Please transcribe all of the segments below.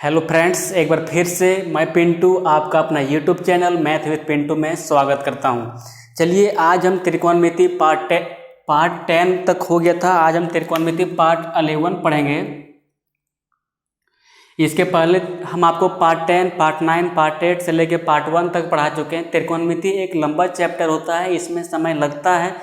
Hello friends, एक बार फिर से मैं पिंटू आपका अपना YouTube channel math with Pintu में स्वागत करता हूं। चलिए आज हम त्रिकोणमिति पार्ट 10 तक हो गया था। आज हम त्रिकोणमिति पार्ट 11 पढ़ेंगे। इसके पहले हम आपको पार्ट 10, पार्ट 9, पार्ट 8 से लेके पार्ट 1 तक पढ़ा चुके हैं। त्रिकोणमिति एक लंबा चैप्टर होता है, इसमें समय लगता है,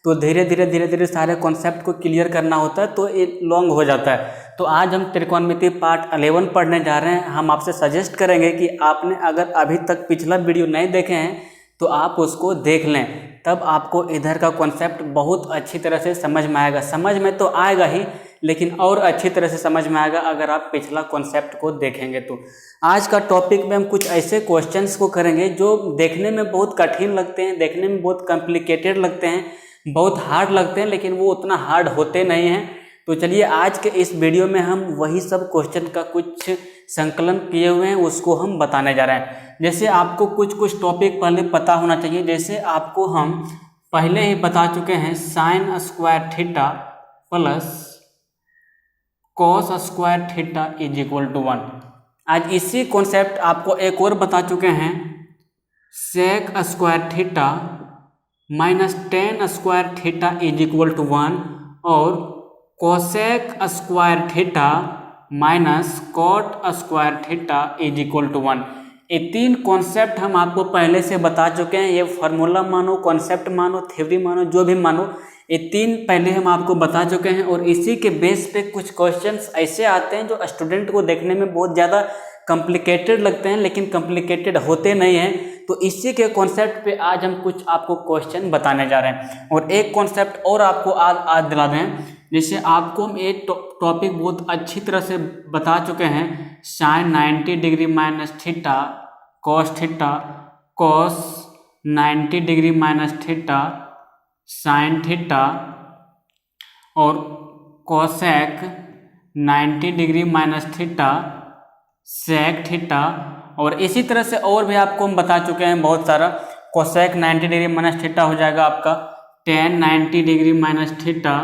तो धीरे धीरे सारे कॉन्सेप्ट को क्लियर करना होता है, तो ये लॉन्ग हो जाता है। तो आज हम त्रिकोणमिति पार्ट 11 पढ़ने जा रहे हैं। हम आपसे सजेस्ट करेंगे कि आपने अगर अभी तक पिछला वीडियो नहीं देखे हैं तो आप उसको देख लें, तब आपको इधर का कॉन्सेप्ट बहुत अच्छी तरह से समझ में आएगा। समझ में तो आएगा ही, लेकिन और अच्छी तरह से समझ में आएगा अगर आप पिछला कॉन्सेप्ट को देखेंगे तो। आज का टॉपिक में हम कुछ ऐसे क्वेश्चंस को करेंगे जो देखने में बहुत कठिन लगते हैं, देखने में बहुत कॉम्प्लिकेटेड लगते हैं, बहुत हार्ड लगते हैं, लेकिन वो उतना हार्ड होते नहीं हैं। तो चलिए आज के इस वीडियो में हम वही सब क्वेश्चन का कुछ संकलन किए हुए हैं, उसको हम बताने जा रहे हैं। जैसे आपको कुछ टॉपिक पहले पता होना चाहिए। जैसे आपको हम पहले ही बता चुके हैं sine square theta plus cos square theta is equal to 1। आज इसी कॉन्सेप्ट आपको एक और बता चुके हैं, sec square theta minus tan square theta is equal to 1 और cosec square theta minus cot square theta is equal to 1। ये तीन कॉन्सेप्ट हम आपको पहले से बता चुके हैं। ये फार्मूला मानो, कॉन्सेप्ट मानो, थ्योरी मानो, जो भी मानो, ये तीन पहले हम आपको बता चुके हैं। और इसी के बेस पे कुछ क्वेश्चंस ऐसे आते हैं जो स्टूडेंट को देखने में बहुत ज़्यादा कॉम्प्लिकेटेड लगते हैं, लेकिन कॉम्प्लिकेटेड होते नहीं हैं। तो इसी के कॉन्सेप्ट पे आज हम कुछ आपको क्वेश्चन बताने जा रहे हैं। और एक कॉन्सेप्ट और आपको आज दिला दें, जैसे आपको हम एक टॉपिक बहुत अच्छी तरह से बता चुके हैं, sine 90 degree minus theta cos theta, cos 90 degree minus theta sine theta, और cosec 90 degree minus theta sec theta. और इसी तरह से और भी आपको हम बता चुके हैं बहुत सारा। कोसेक 90 डिग्री माइनस थीटा हो जाएगा आपका tan 90 degree minus theta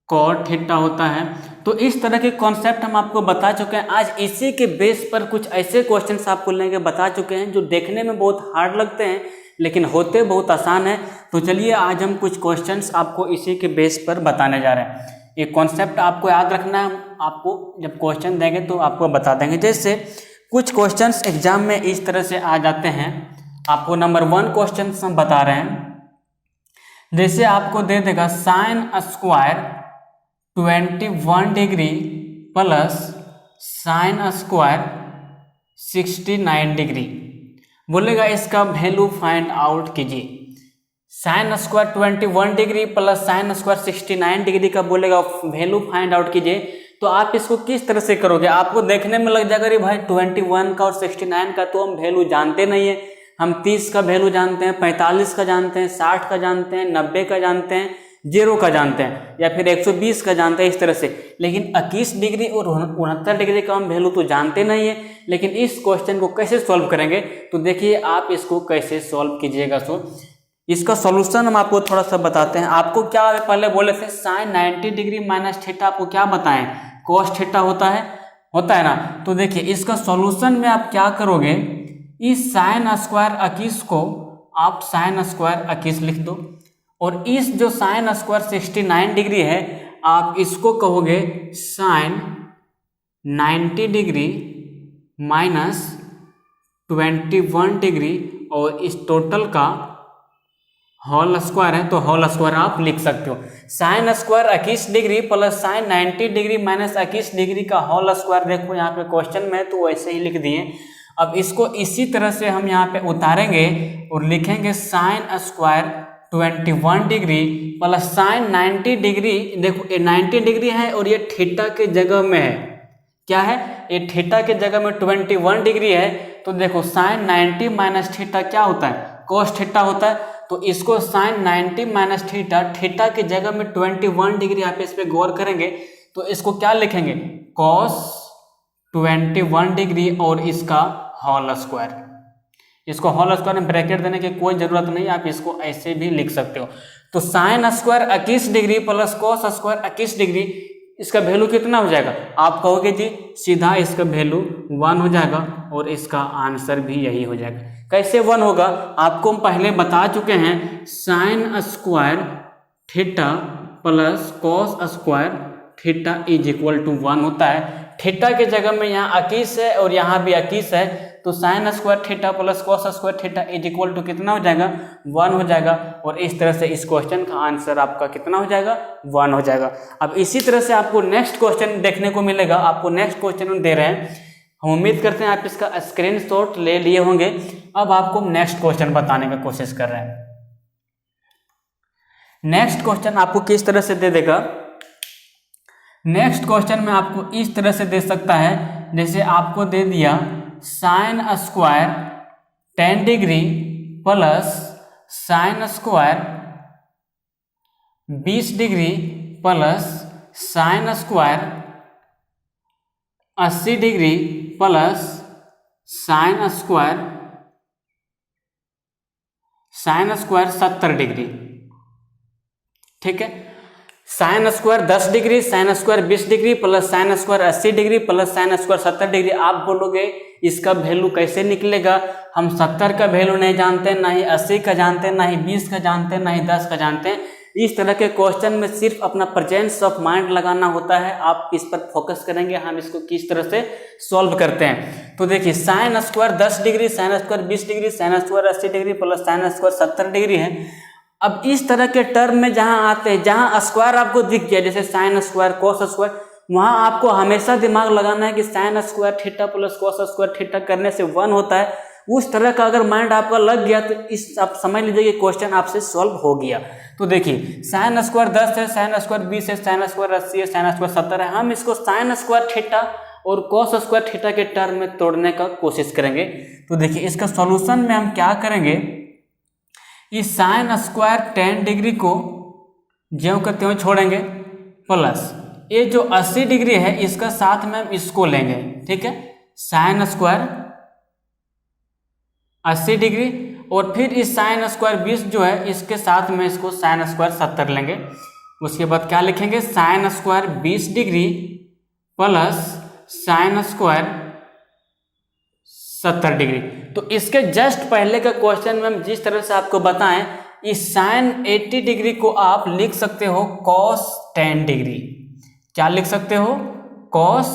cot theta होता है। तो इस तरह के कॉन्सेप्ट हम आपको बता चुके हैं। आज इसी के बेस पर कुछ ऐसे क्वेश्चंस आपको लेके बता चुके हैं जो देखने में बहुत हार्ड लगते हैं, लेकिन होते बहुत आसान है। तो चलिए आज हम कुछ क्वेश्चंस आपको इसी के बेस पर बताने जा रहे हैं। ये कॉन्सेप्ट आपको याद रखना है, आपको जब क्वेश्चन देंगे तो आपको बता देंगे। जैसे कुछ क्वेश्चंस एग्जाम में इस तरह से आ जाते हैं। आपको नंबर 1 क्वेश्चन हम बता रहे हैं। जैसे आपको दे देगा sine square 21 degree plus sine square 69 degree, बोलेगा इसका वैल्यू फाइंड आउट कीजिए। Sine square 21 degree plus sine square 69 degree का बोलेगा वैल्यू फाइंड आउट कीजिए। तो आप इसको किस तरह से करोगे? आपको देखने में लग जाएगा, अरे भाई 21 का और 69 का तो हम वैल्यू जानते नहीं है। हम 30 का वैल्यू जानते हैं, 45 का जानते हैं, 60 का जानते हैं, 90 का जानते हैं, 0 का जानते हैं, या फिर 120 का जानते हैं, इस तरह से। लेकिन 21 डिग्री और 69 डिग्री का हम वैल्यू तो जानते नहीं है। लेकिन इस क्वेश्चन को कैसे सॉल्व करेंगे? तो देखिए आप इसको कैसे सॉल्व कीजिएगा। सो इसका सॉल्यूशन हम आपको थोड़ा सा बताते हैं। आपको क्या पहले बोले थे, साइन 90 डिग्री माइनस थीटा आपको क्या बताएं, कॉस थीटा होता है ना। तो देखिए इसका सॉल्यूशन में आप क्या करोगे, इस साइन स्क्वायर 21 को आप साइन स्क्वायर 21 लिख दो, और इस जो साइन स्क्वायर 69 डिग्री है आप इसको कहोगे साइन 90 डिग्री माइनस 21 डिग्री, और इस टोटल का होल स्क्वायर है तो होल स्क्वायर आप लिख सकते हो। Sine square 21 degree plus sign 90 degree minus 21 degree का होल स्क्वायर, देखो यहाँ पे क्वेश्चन में तो वैसे ही लिख दिए। अब इसको इसी तरह से हम यहाँ पे उतारेंगे और लिखेंगे sine square 21 degree plus sign 90 degree. देखो ये 90 डिग्री है और ये थीटा के जगह में है, क्या है, ये थीटा के जगह में 21 डिग्री है। तो देखो साइन 90 माइनस थीटा क्या होता है, कॉस थीटा होता है। तो इसको साइन 90 माइनस थीटा, थीटा की जगह में 21 डिग्री, आप इस पे गौर करेंगे तो इसको क्या लिखेंगे, कॉस 21 डिग्री और इसका होल स्क्वायर। इसको होल स्क्वायर में ब्रैकेट देने की कोई जरूरत नहीं, आप इसको ऐसे भी लिख सकते हो। तो sine square 21 degree plus cos square 21 degree, इसका वैल्यू कितना हो जाएगा? आप कहोगे जी सीधा इसका वैल्यू 1 हो जाएगा और इसका आंसर भी यही हो जाएगा। कैसे 1 होगा? आपको हम पहले बता चुके हैं sine square theta plus cos square theta is equal to 1 होता है। थीटा के जगह में यहाँ 21 है और यहाँ भी 21 है, तो sine square theta plus cos square theta is equal to कितना हो जाएगा? 1 हो जाएगा। और इस तरह से इस क्वेश्चन का आंसर आपका कितना हो जाएगा? 1 हो जाएगा। अब इसी तरह से आपको नेक्स्ट क्वेश्चन देखने को मिलेगा। आपको नेक्स्ट क्वेश्चन दे रहे हैं, हम उम्मीद करते हैं आप इसका स्क्रीनशॉट ले लिए होंगे। अब आपको नेक्स्ट क्वेश्चन बताने का कोशिश कर रहे हैं। नेक्स्ट क्वेश्चन आपको किस तरह से दे देगा? नेक्स्ट क्वेश्चन में आपको इस तरह से दे सकता है, जैसे आपको दे दिया sign square 10 degree plus sine square 20 degree plus sine square 80 degree plus sine square 70 degree. ठीक है, sign square 10 degree, sign square 20 degree plus sine square 80 degree plus sine square 70 degree. आप बोलोगे इसका वैल्यू कैसे निकलेगा? हम 70 का वैल्यू नहीं जानते, ना ही 80 का जानते, ना ही 20 का जानते, ना ही 10 का जानते हैं। इस तरह के क्वेश्चन में सिर्फ अपना प्रेजेंस ऑफ माइंड लगाना होता है। आप इस पर फोकस करेंगे हम इसको किस तरह से सॉल्व करते हैं। तो देखिए sign square 10 degree, sign square 20 degree, sine square 80 degree plus sine square 70 degree है। अब इस तरह के टर्म में जहां आते हैं, जहां स्क्वायर आपको दिख गया, जैसे साइन स्क्वायर कॉस स्क्वायर, वहां आपको हमेशा दिमाग लगाना है कि sign square theta plus cos square theta करने से 1 होता है। उस तरह का अगर माइंड आपका लग गया तो इस आप समझ लीजिए कि क्वेश्चन आपसे सॉल्व हो गया। तो देखिए साइन स्क्वायर 10 है, साइन स्क्वायर 20 है, साइन स्क्वायर 80 है, साइन स्क्वायर 70 है। हम इसको साइन स्क्वायर थीटा और कॉस स्क्वायर थीटा के टर्म में तोड़ने का कोशिश करेंगे। तो देखिए इसका सॉल्यूशन में हम क्या करेंगे, इस साइन स्क्वायर 10 डिग्री को ज्यों का त्यों छोड़ेंगे, प्लस ये जो 80 डिग्री है इसका साथ में हम इसको लेंगे। ठीक है, साइन स्क्वायर 80 डिग्री और फिर इस साइन स्क्वायर 20 जो है इसके साथ में इसको साइन स्क्वायर 70 लेंगे। उसके बाद क्या लिखेंगे, sign square 20 degree plus sine square 70 degree. तो इसके जस्ट पहले का क्वेश्चन में हम जिस तरह से आपको बताएं, इस साइन 80 डिग्री को आप लिख सकते हो कॉस 10 डिग्री। क्या लिख सकते हो? कॉस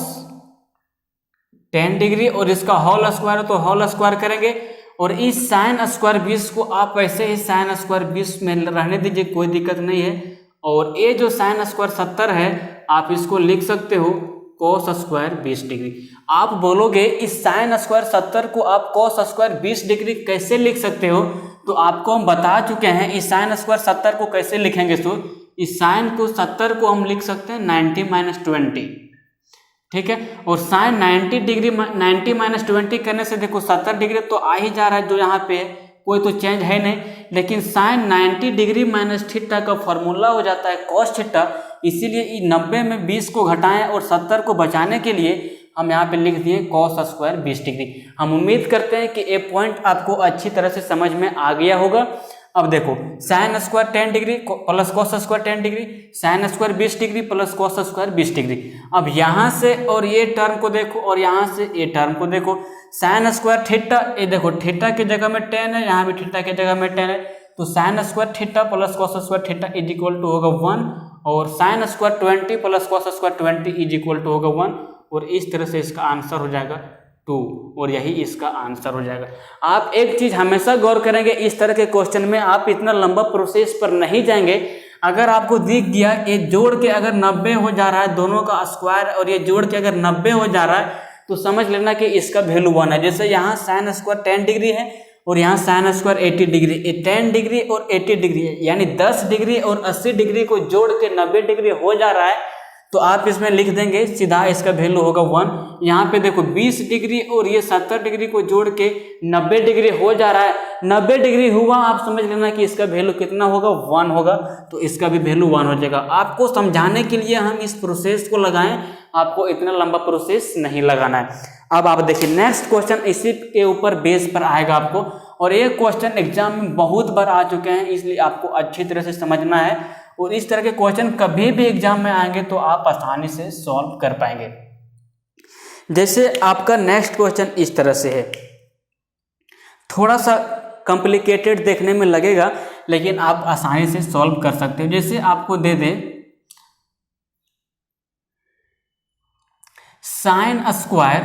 10 डिग्री, और इसका होल स्क्वायर तो होल स्क्वायर करेंगे। और इस साइन स्क्वायर 20 को आप ऐसे ही साइन स्क्वायर 20 में रहने दीजिए, कोई दिक्कत नहीं है। और ये जो साइन स्क्वायर 70 है आप इसको लिख सकते हो कॉस स्क्वायर 20 डिग्री। आप बोलोगे इस साइन स्क्वायर 70 को आप कॉस स्क्वायर 20 डिग्री कैसे लिख सकते हो? तो आपको हम बता चुके हैं इस साइन स्क्वायर 70 को कैसे लिखेंगे। तो इस साइन को 70 को हम लिख सकते हैं 90 माइनस 20। ठीक है, और साइन 90 डिग्री 90 माइनस 20 करने से देखो 70 डिग्री तो आ ही जा रहा है, जो यहाँ पे कोई तो चेंज है नहीं। लेकिन साइन 90 डिग्री माइनस थीटा का फॉर्मूला हो जाता है कॉस थीटा, इसीलिए 90 में 20 को घटाएं और 70 को बचाने के लिए हम यहाँ पे लिख दिए कॉस स्क्वायर 20 डिग्री। हम उम्मीद करते हैं कि ये पॉइंट आपको अच्छी तरह से समझ में आ गया होगा। अब देखो sign square 10 degree plus cos square 10 degree, sign square 20 degree plus cos square 20 degree. अब यहाँ से और ये टर्म को देखो और यहाँ से ये टर्म को देखो, साइन स्क्वायर थीटा, ये देखो थीटा की जगह में 10 है, यहाँ भी थीटा की जगह में 10 है, तो sine square theta plus cos square theta is equal to होगा 1, और sine square 20 plus cos square 20 is equal to होगा 1, और इस तरह से इसका आंसर हो जाएगा 2, और यही इसका आंसर हो जाएगा। आप एक चीज हमेशा गौर करेंगे, इस तरह के क्वेश्चन में आप इतना लंबा प्रोसेस पर नहीं जाएंगे। अगर आपको दिख गया ये जोड़ के अगर 90 हो जा रहा है दोनों का स्क्वायर, और ये जोड़ के अगर 90 हो जा रहा है तो समझ लेना कि इसका वैल्यू 1 है। जैसे यहाँ साइन स्क्वायर 10 डिग्री है और यहाँ साइन स्क्वायर 80 डिग्री, ये 10 डिग्री और 80 डिग्री है, यानी 10 डिग्री और 80 डिग्री को जोड़ के 90 डिग्री हो जा रहा है, तो आप इसमें लिख देंगे सीधा इसका वैल्यू होगा 1। यहाँ पे देखो 20 डिग्री और ये 70 डिग्री को जोड़ के 90 डिग्री हो जा रहा है, 90 डिग्री हुआ, आप समझ लेना कि इसका वैल्यू कितना होगा, 1 होगा, तो इसका भी वैल्यू 1 हो जाएगा। आपको समझाने के लिए हम इस प्रोसेस को लगाएं, आपको इतना लंबा प्रोसेस नहीं लगाना है। अब आप देखिए नेक्स्ट क्वेश्चन इसी के ऊपर बेस पर आएगा आपको, और ये क्वेश्चन एग्जाम में बहुत बार आ चुके हैं, इसलिए आपको अच्छी तरह से समझना है और इस तरह के क्वेश्चन कभी भी एग्जाम में आएंगे तो आप आसानी से सॉल्व कर पाएंगे। जैसे आपका नेक्स्ट क्वेश्चन इस तरह से है, थोड़ा सा कॉम्प्लिकेटेड देखने में लगेगा लेकिन आप आसानी से सॉल्व कर सकते हो। जैसे आपको दे दे साइन स्क्वायर,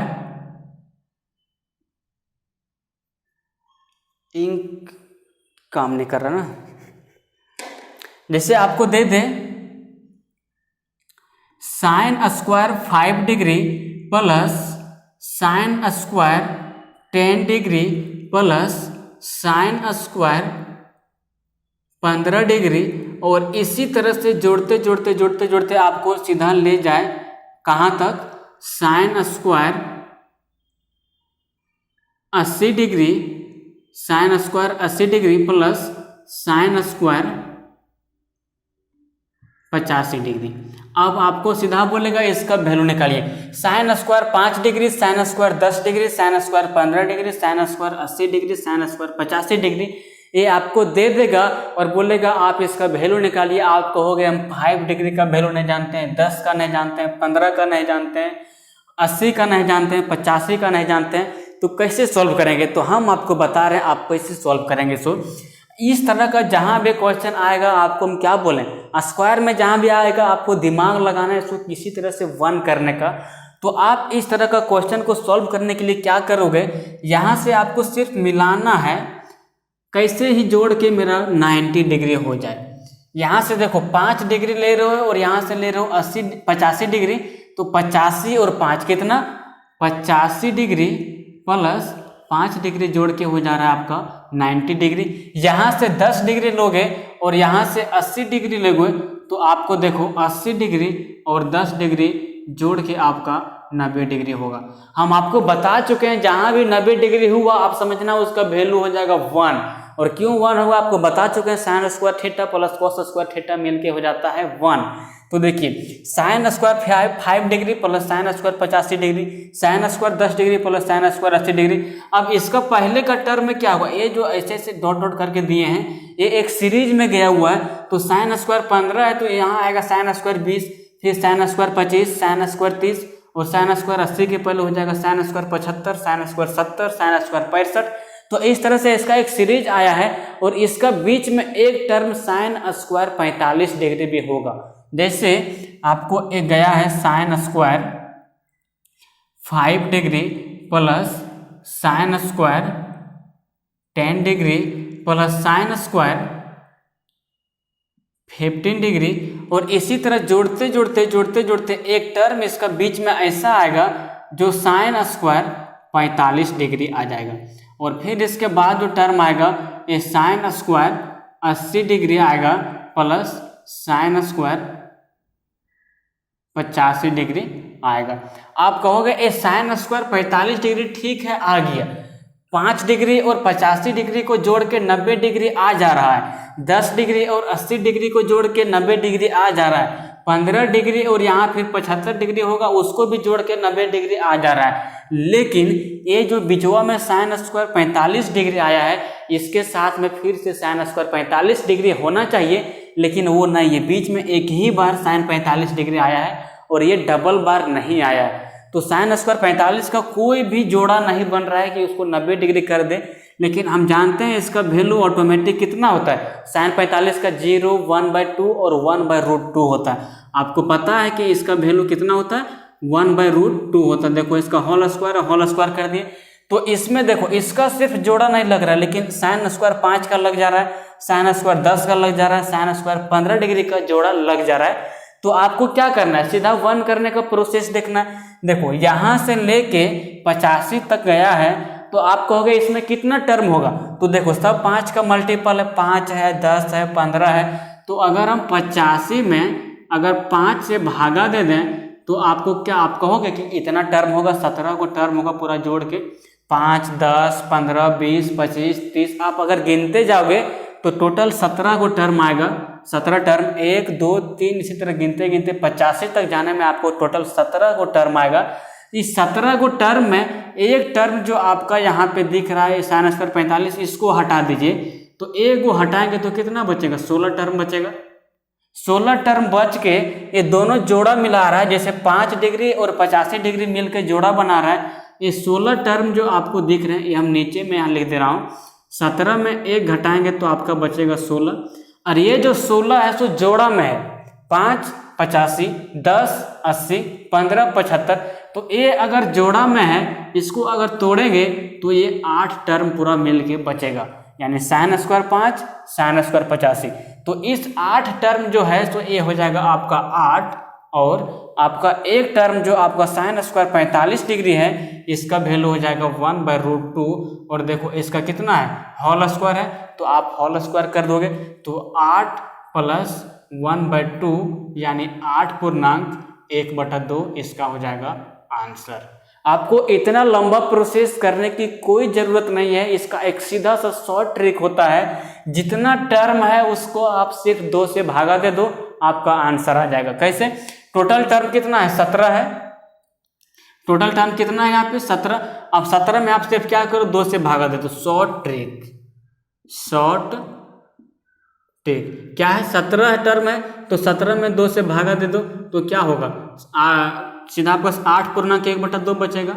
इंक काम नहीं कर रहा ना, जैसे आपको दे दे sine square 5 degree plus sine square 10 degree plus sine square 15 degree, और इसी तरह से जोड़ते जोड़ते जोड़ते जोड़ते आपको सीधा ले जाए कहाँ तक, sine square 80 degree, sine square 80 degree plus sine square 85 degree. अब आपको सीधा बोलेगा इसका वैल्यू निकालिए। Sign square 5 degree, sign square 10 degree, sign square 15 degree, sine square 80 degree, sine square 85 degree, ये आपको दे देगा और बोलेगा आप इसका वैल्यू निकालिए। आप कहोगे हम 5 डिग्री का वैल्यू नहीं जानते हैं, 10 का नहीं जानते हैं, 15 का नहीं जानते हैं, 80 का नहीं जानते हैं, 85 का नहीं जानते हैं, तो कैसे सॉल्व करेंगे। तो हम आपको बता रहे हैं आप कैसे सॉल्व करेंगे। सो इस तरह का जहाँ भी क्वेश्चन आएगा आपको हम क्या बोलें, स्क्वायर में जहाँ भी आएगा आपको दिमाग लगाना है इसको किसी तरह से 1 करने का। तो आप इस तरह का क्वेश्चन को सॉल्व करने के लिए क्या करोगे, यहाँ से आपको सिर्फ मिलाना है, कैसे ही जोड़ के मेरा 90 डिग्री हो जाए। यहाँ से देखो 5 डिग्री ले रहे हो और यहाँ से ले रहे हो 85 डिग्री, तो 85 और 5 कितना, 85 डिग्री प्लस 5 डिग्री जोड़ के हो जा रहा है आपका 90 डिग्री। यहाँ से 10 डिग्री लोगे और यहाँ से 80 डिग्री लोगे तो आपको देखो 80 डिग्री और 10 डिग्री जोड़ के आपका 90 डिग्री होगा। हम आपको बता चुके हैं जहाँ भी 90 डिग्री हुआ आप समझना उसका वैल्यू हो जाएगा 1, और क्यों 1 होगा आपको बता चुके हैं, sine square theta plus cos square theta मिलके हो जाता है 1। तो देखिए sign square 5 degree plus sine square 85 degree, sign square 10 degree plus sine square 80 degree. अब इसका पहले का टर्म में क्या हुआ, ये जो ऐसे ऐसे डॉट डॉट करके दिए हैं ये एक सीरीज में गया हुआ है। तो साइन स्क्वायर 15 है तो यहाँ आएगा साइन स्क्वायर 20, फिर साइन स्क्वायर 25, साइन स्क्वायर 30 और साइन स्क्वायर 80 के पहले हो जाएगा sine square 75, sine square 70, sine square 65। तो इस तरह से इसका एक सीरीज आया है और इसका बीच में एक टर्म साइन स्क्वायर 45 डिग्री भी होगा। जैसे आपको एक गया है sign square 5 degree plus sine square 10 degree plus sine square 15 degree, और इसी तरह जोड़ते जोड़ते जोड़ते जोड़ते एक टर्म इसका बीच में ऐसा आएगा जो साइन स्क्वायर 45 डिग्री आ जाएगा। और फिर इसके बाद जो टर्म आएगा ये साइन स्क्वायर 80 डिग्री आएगा प्लस साइन स्क्वायर 85 डिग्री आएगा। आप कहोगे ये साइन स्क्वायर 45 डिग्री ठीक है आ गया, 5 डिग्री और 85 डिग्री को जोड़ के 90 डिग्री आ जा रहा है, 10 डिग्री और 80 डिग्री को जोड़ के 90 डिग्री आ जा रहा है, 15 डिग्री और यहाँ फिर 75 डिग्री होगा उसको भी जोड़ के 90 डिग्री आ जा रहा है। लेकिन ये जो बिचवा में साइन स्क्वायर 45 डिग्री आया है इसके साथ में फिर से साइन स्क्वायर 45 डिग्री होना चाहिए, लेकिन वो नहीं है, बीच में एक ही बार साइन 45 डिग्री आया है और ये डबल बार नहीं आया है। तो साइन स्क्वायर 45 का कोई भी जोड़ा नहीं बन रहा है कि उसको 90 डिग्री कर दे, लेकिन हम जानते हैं इसका वैल्यू ऑटोमेटिक कितना होता है, साइन 45 का 0, 1/2 और 1/√2 होता है। आपको पता है कि इसका वैल्यू कितना होता है, 1/√2 होता है। देखो इसका होल स्क्वायर कर दिए, तो इसमें देखो इसका सिर्फ जोड़ा नहीं लग रहा है, लेकिन साइन स्क्वायर 5 का लग जा रहा है, साइन स्क्वायर 10 का लग जा रहा है, साइन स्क्वायर 15 डिग्री का जोड़ा लग जा रहा है। तो आपको क्या करना है, सीधा 1 करने का प्रोसेस देखना है। देखो यहाँ से लेके 85 तक गया है तो आप कहोगे इसमें कितना टर्म होगा, तो देखो सब 5 का मल्टीपल है, 5 है, 10 है, 15 है। तो अगर हम 85 में अगर 5 से भागा दे दें तो आपको क्या, आप कहोगे कि इतना टर्म होगा, 17 को टर्म होगा पूरा जोड़ के, 5, 10, 15, 20, 25, 30। आप अगर गिनते जाओगे तो टोटल 17 को टर्म आएगा, 17 टर्म, 1, 2, 3 इसी तरह गिनते गिनते 85 तक जाने में आपको टोटल 17 को टर्म आएगा। इस 17 को टर्म में एक टर्म जो आपका यहाँ पे दिख रहा है साइन स्क्वायर 45, इसको हटा दीजिए, तो एक को हटाएंगे तो कितना बचेगा, 16 टर्म बचेगा। 16 टर्म बच के ये दोनों जोड़ा मिला रहा है, जैसे 5 डिग्री और 85 डिग्री मिलकर जोड़ा बना रहा है। ये 16 टर्म जो आपको दिख रहे हैं, ये हम नीचे में यहाँ लिख दे रहा हूँ। 17 में 1 घटाएंगे तो आपका बचेगा 16, और ये जो 16 है सो जोड़ा में है, 5 85, 10 80, 15 75। तो ये अगर जोड़ा में है, इसको अगर तोड़ेंगे तो ये 8 टर्म पूरा मिल के बचेगा, यानी साइन स्क्वायर 5 साइन स्क्वायर 85। तो इस 8 टर्म जो है तो ये हो जाएगा आपका 8, और आपका एक टर्म जो आपका साइन स्क्वायर 45 डिग्री है, इसका वैल्यू हो जाएगा 1/√2। और देखो इसका कितना है, होल स्क्वायर है, तो आप होल स्क्वायर कर दोगे तो 8 + 1/2 यानी 8.1/2 इसका हो जाएगा आंसर। आपको इतना लंबा प्रोसेस करने की कोई ज़रूरत नहीं है, इसका एक सीधा सा शॉर्ट ट्रिक होता है, जितना टर्म है उसको आप सिर्फ 2 से भागा दे दो, आपका आंसर आ जाएगा। कैसे? टोटल टर्म कितना है, 17 है, टोटल टर्म कितना है यहाँ पे 17। अब 17 में आप सिर्फ क्या करो, 2 से भागा दे दो, शॉर्ट ट्रिक, शॉर्ट ट्रिक क्या है, 17 टर्म है तो 17 में 2 से भागा दे दो तो क्या होगा, सीधा आपका 8.1/2 बचेगा।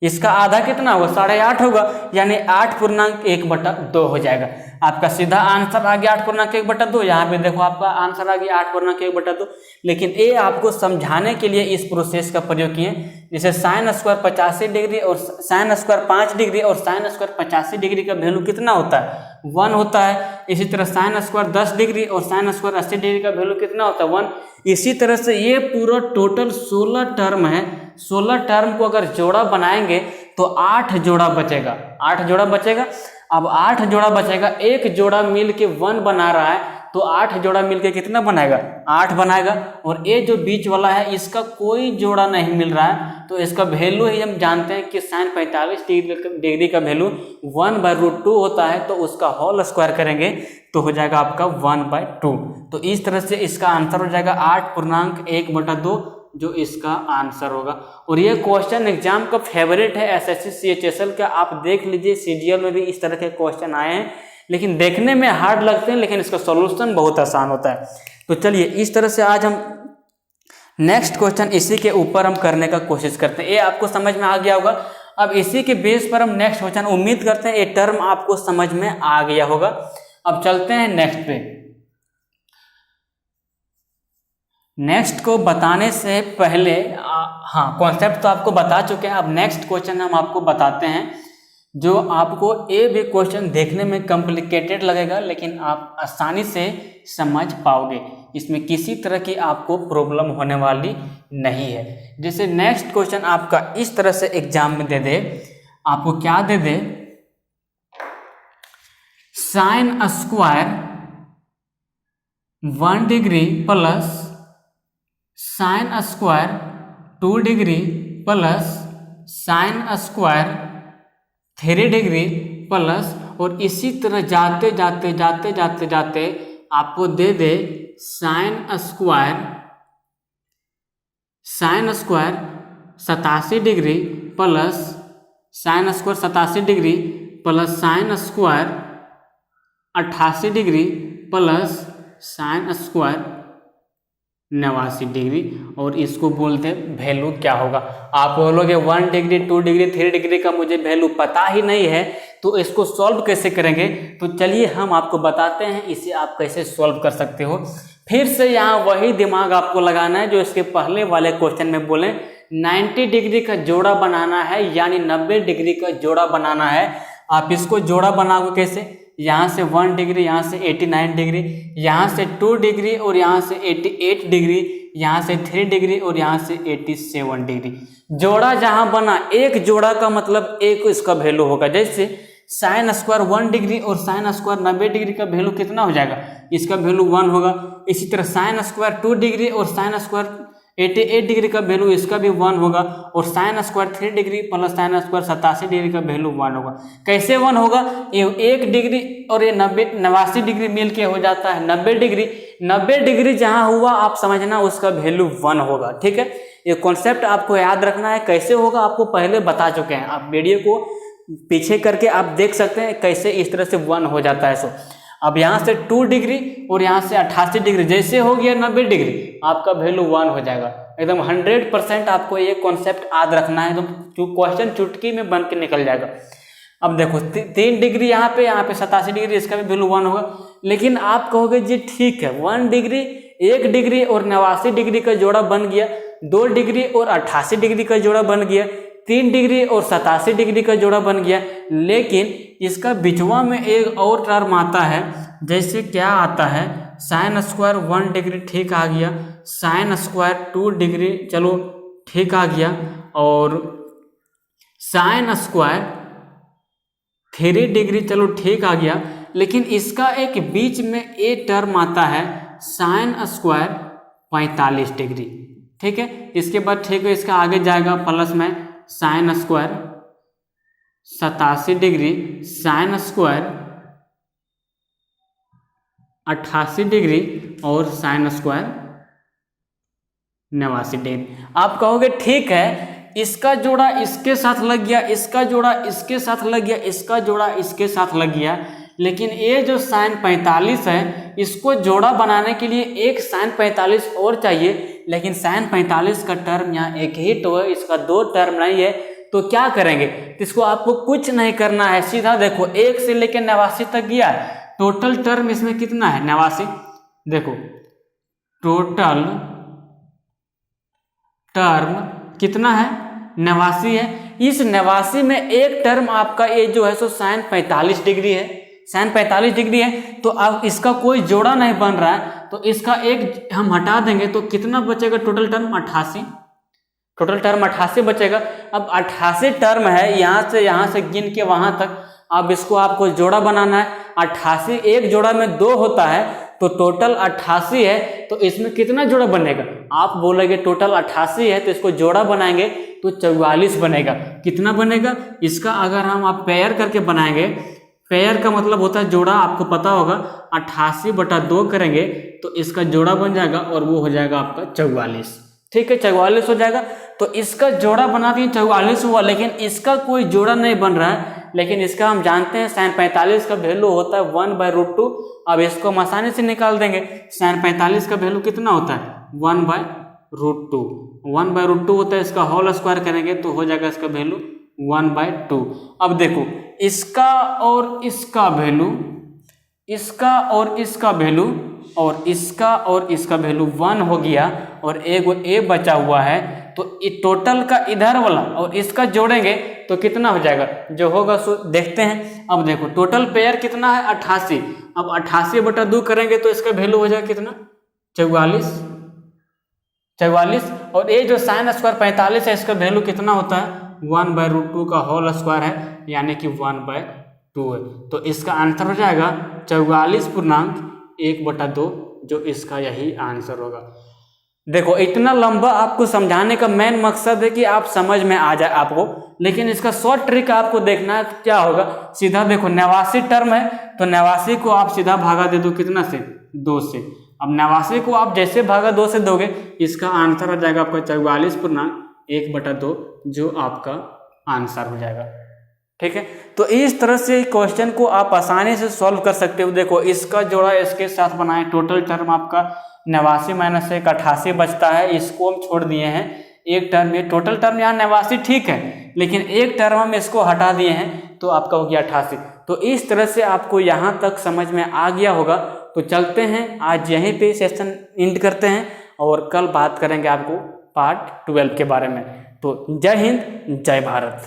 इसका आधा कितना होगा, 8.5 होगा, यानी 8.1/2 हो जाएगा। आपका सीधा आंसर आ गया 8.1/2। यहाँ पे देखो आपका आंसर आ गया 8.1/2। लेकिन ये आपको समझाने के लिए इस प्रोसेस का प्रयोग किए, जैसे साइन स्क्वायर 85 डिग्री और साइन स्क्वायर 5 डिग्री और साइन स्क्वायर 85 डिग्री का वैल्यू कितना होता है, 1 होता है। इसी तरह साइन स्क्वायर 10 डिग्री और साइन स्क्वायर 80 डिग्री का वैल्यू कितना होता है, 1। इसी तरह से ये पूरा टोटल 16 टर्म है, 16 टर्म को अगर जोड़ा बनाएंगे तो 8 जोड़ा बचेगा, 8 जोड़ा बचेगा। अब 8 जोड़ा बचेगा, एक जोड़ा मिल के 1 बना रहा है, तो 8 जोड़ा मिलके कितना बनाएगा, 8 बनाएगा। और ये जो बीच वाला है इसका कोई जोड़ा नहीं मिल रहा है, तो इसका वैल्यू ही हम जानते हैं कि साइन 45 डिग्री का वैल्यू 1/√2 होता है, तो उसका होल स्क्वायर करेंगे तो हो जाएगा आपका 1/2। तो इस तरह से इसका आंसर हो जाएगा 8.1/2 जो इसका आंसर होगा। और ये क्वेश्चन एग्जाम का फेवरेट है एसएससी सीएचएसएल का, आप देख लीजिए सीजीएल में भी इस तरह के क्वेश्चन आए हैं, लेकिन देखने में हार्ड लगते हैं, लेकिन इसका सॉल्यूशन बहुत आसान होता है। तो चलिए इस तरह से आज हम नेक्स्ट क्वेश्चन इसी के ऊपर हम करने का कोशिश करते हैं। ये आपको समझ में आ गया होगा। अब इसी के बेस पर हम नेक्स्ट क्वेश्चन, उम्मीद करते हैं ये टर्म आपको समझ में आ गया होगा। अब चलते हैं नेक्स्ट पे। नेक्स्ट को बताने से पहले हाँ, कॉन्सेप्ट तो आपको बता चुके हैं। अब नेक्स्ट क्वेश्चन हम आपको बताते हैं, जो आपको ये भी क्वेश्चन देखने में कॉम्प्लिकेटेड लगेगा, लेकिन आप आसानी से समझ पाओगे, इसमें किसी तरह की आपको प्रॉब्लम होने वाली नहीं है। जैसे नेक्स्ट क्वेश्चन आपका इस तरह से एग्जाम में दे दे, आपको क्या दे दे, sine square 1 degree plus sine square 2 degree plus sine square 3 degree plus, और इसी तरह जाते जाते जाते जाते जाते आपको दे दे sine square 87 degree plus sine square 87 degree plus sine square 88 degree plus sine square 89 degree, और इसको बोलते हैं वैल्यू क्या होगा। आप बोलोगे 1 डिग्री 2 डिग्री 3 डिग्री का मुझे वैल्यू पता ही नहीं है, तो इसको सॉल्व कैसे करेंगे। तो चलिए हम आपको बताते हैं इसे आप कैसे सॉल्व कर सकते हो। फिर से यहाँ वही दिमाग आपको लगाना है जो इसके पहले वाले क्वेश्चन में बोले, 90 डिग्री का जोड़ा बनाना है, यानी 90 डिग्री का जोड़ा बनाना है। आप इसको जोड़ा बनाओगे कैसे, यहाँ से 1 डिग्री, यहाँ से 89 डिग्री, यहाँ से 2 डिग्री और यहाँ से 88 डिग्री, यहाँ से 3 डिग्री और यहाँ से 87 डिग्री। जोड़ा जहाँ बना, एक जोड़ा का मतलब एक इसका वैल्यू होगा। जैसे साइन स्क्वायर 1 डिग्री और साइन स्क्वायर 90 डिग्री का वैल्यू कितना हो जाएगा, इसका वैल्यू 1 होगा। इसी तरह साइन स्क्वायर 2 डिग्री और साइन स्क्वायर 88 डिग्री का वैल्यू इसका भी 1 होगा, और sine square 3 degree plus sine square 87 degree का वैल्यू 1 होगा। कैसे 1 होगा, ये 1 डिग्री और ये 89 डिग्री मिल के हो जाता है 90 डिग्री। 90 डिग्री जहाँ हुआ आप समझना उसका वैल्यू 1 होगा। ठीक है, ये कॉन्सेप्ट आपको याद रखना है। कैसे होगा आपको पहले बता चुके हैं, आप वीडियो को पीछे करके आप देख सकते हैं कैसे इस तरह से 1 हो जाता है। सो अब यहाँ से 2 डिग्री और यहाँ से 88 डिग्री, जैसे हो गया 90 डिग्री, आपका वैल्यू 1 हो जाएगा। एकदम 100% आपको ये कॉन्सेप्ट याद रखना है, तो क्वेश्चन चुटकी में बन के निकल जाएगा। अब देखो 3 डिग्री यहाँ पे 87 डिग्री, इसका भी वैल्यू 1 होगा। लेकिन आप कहोगे जी ठीक है 1 डिग्री 1 डिग्री और 89 डिग्री का जोड़ा बन गया, 2 डिग्री और 88 डिग्री का जोड़ा बन गया, 3 डिग्री और 87 डिग्री का जोड़ा बन गया, लेकिन इसका बिचवा में एक और टर्म आता है। जैसे क्या आता है, साइन स्क्वायर 1 डिग्री ठीक आ गया, साइन स्क्वायर 2 डिग्री चलो ठीक आ गया, और साइन स्क्वायर 3 डिग्री चलो ठीक आ गया। लेकिन इसका एक बीच में एक टर्म आता है साइन स्क्वायर 45 डिग्री, ठीक है। इसके बाद ठीक है, इसका आगे जाएगा प्लस में sign square 87 degree, sign square 88 degree और साइन स्क्वायर 89 डिग्री। आप कहोगे ठीक है, इसका जोड़ा इसके साथ लग गया, इसका जोड़ा इसके साथ लग गया, इसका जोड़ा इसके साथ लग गया, लेकिन ये जो साइन 45 है इसको जोड़ा बनाने के लिए एक साइन 45 और चाहिए, लेकिन साइन 45 का टर्म यहाँ एक ही तो है, इसका 2 टर्म नहीं है। तो क्या करेंगे, इसको आपको कुछ नहीं करना है, सीधा देखो 1 से लेकर 89 तक गया, टोटल टर्म इसमें कितना है 89। देखो टोटल टर्म कितना है 89 है। इस 89 में एक टर्म आपका ये जो है सो साइन 45 डिग्री है, साइन 45 डिग्री है। तो अब इसका कोई जोड़ा नहीं बन रहा है, तो इसका एक हम हटा देंगे तो कितना बचेगा टोटल टर्म 88, टोटल टर्म 88 बचेगा। अब 88 टर्म है, यहाँ से गिन के वहां तक। अब इसको आपको जोड़ा बनाना है, 88 एक जोड़ा में 2 होता है, तो टोटल 88 है, तो इसमें कितना जोड़ा बनेगा। आप बोलेंगे टोटल 88 है तो इसको जोड़ा बनाएंगे तो 44 बनेगा। कितना बनेगा इसका, अगर हम आप पेयर करके बनाएंगे, पेयर का मतलब होता है जोड़ा, आपको पता होगा 88/2 करेंगे तो इसका जोड़ा बन जाएगा और वो हो जाएगा आपका 44, ठीक है 44 हो जाएगा। तो इसका जोड़ा बना दिए 44 हुआ, लेकिन इसका कोई जोड़ा नहीं बन रहा है। लेकिन इसका हम जानते हैं साइन 45 का वैल्यू होता है 1/√2। अब इसको हम आसानी से निकाल देंगे, साइन 45 का वैल्यू कितना होता है 1/√2, 1/√2 होता है, इसका होल स्क्वायर करेंगे तो हो जाएगा इसका वैल्यू 1/2। अब देखो इसका और इसका वैल्यू, इसका और इसका वैल्यू, और इसका और इसका वैल्यू 1 हो गया, और एक ए बचा हुआ है। तो टोटल का इधर वाला और इसका जोड़ेंगे तो कितना हो जाएगा, जो होगा सो देखते हैं। अब देखो टोटल पेयर कितना है 88, अब 88/2 करेंगे तो इसका वैल्यू हो जाएगा कितना 44, और ये जो साइन स्क्वायर 45 है इसका वैल्यू कितना होता है 1/√2 का होल स्क्वायर है, यानी कि 1/2 है। तो इसका आंसर हो जाएगा 44.1/2, जो इसका यही आंसर होगा। देखो इतना लंबा आपको समझाने का मेन मकसद है कि आप समझ में आ जाए आपको, लेकिन इसका शॉर्ट ट्रिक आपको देखना है क्या होगा। सीधा देखो 89 टर्म है, तो 89 को आप सीधा भागा दे दो कितना से 2 से। अब 89 को आप जैसे भागा 2 से दोगे, इसका आंसर हो जाएगा आपका 44.1/2, जो आपका आंसर हो जाएगा, ठीक है। तो इस तरह से क्वेश्चन को आप आसानी से सॉल्व कर सकते हो। देखो इसका जोड़ा इसके साथ बनाए, टोटल टर्म आपका 89 - 1 88 बचता है, इसको हम छोड़ दिए हैं। एक टर्म, ये टोटल टर्म यहाँ 89 ठीक है, लेकिन एक टर्म हम इसको हटा दिए हैं तो आपका हो गया 88। तो इस तरह से आपको यहाँ तक समझ में आ गया होगा। तो चलते हैं, आज यहीं पे सेशन एंड करते हैं, और कल बात करेंगे आपको पार्ट 12 के बारे में। तो जय हिंद, जय भारत।